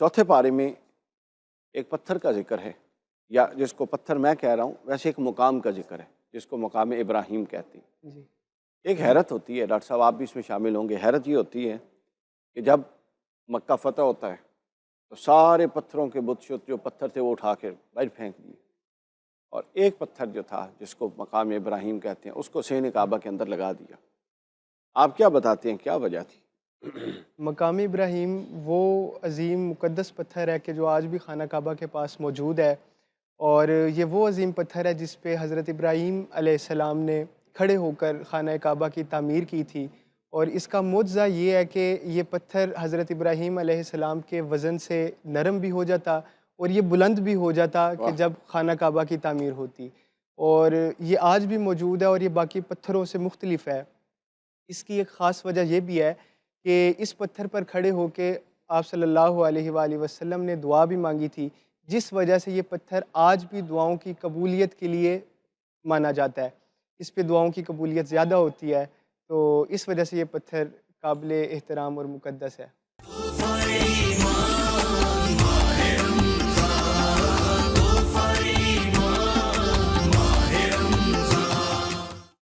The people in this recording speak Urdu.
چوتھے پارے میں ایک پتھر کا ذکر ہے، یا جس کو پتھر میں کہہ رہا ہوں، ویسے ایک مقام کا ذکر ہے جس کو مقام ابراہیم کہتے ہیں۔ جی ایک حیرت ہوتی ہے، ڈاکٹر صاحب آپ بھی اس میں شامل ہوں گے، حیرت یہ ہوتی ہے کہ جب مکہ فتح ہوتا ہے تو سارے پتھروں کے بت شت جو پتھر تھے وہ اٹھا کے باہر پھینک دیے، اور ایک پتھر جو تھا جس کو مقام ابراہیم کہتے ہیں اس کو صحن کعبہ کے اندر لگا دیا۔ آپ کیا بتاتے ہیں، کیا وجہ تھی؟ مقام ابراہیم وہ عظیم مقدس پتھر ہے کہ جو آج بھی خانہ کعبہ کے پاس موجود ہے، اور یہ وہ عظیم پتھر ہے جس پہ حضرت ابراہیم علیہ السلام نے کھڑے ہو کر خانہ کعبہ کی تعمیر کی تھی۔ اور اس کا معجزہ یہ ہے کہ یہ پتھر حضرت ابراہیم علیہ السلام کے وزن سے نرم بھی ہو جاتا اور یہ بلند بھی ہو جاتا کہ واہ، جب خانہ کعبہ کی تعمیر ہوتی، اور یہ آج بھی موجود ہے اور یہ باقی پتھروں سے مختلف ہے۔ اس کی ایک خاص وجہ یہ بھی ہے کہ اس پتھر پر کھڑے ہو کے آپ صلی اللہ علیہ وآلہ وسلم نے دعا بھی مانگی تھی، جس وجہ سے یہ پتھر آج بھی دعاؤں کی قبولیت کے لیے مانا جاتا ہے۔ اس پہ دعاؤں کی قبولیت زیادہ ہوتی ہے، تو اس وجہ سے یہ پتھر قابل احترام اور مقدس ہے۔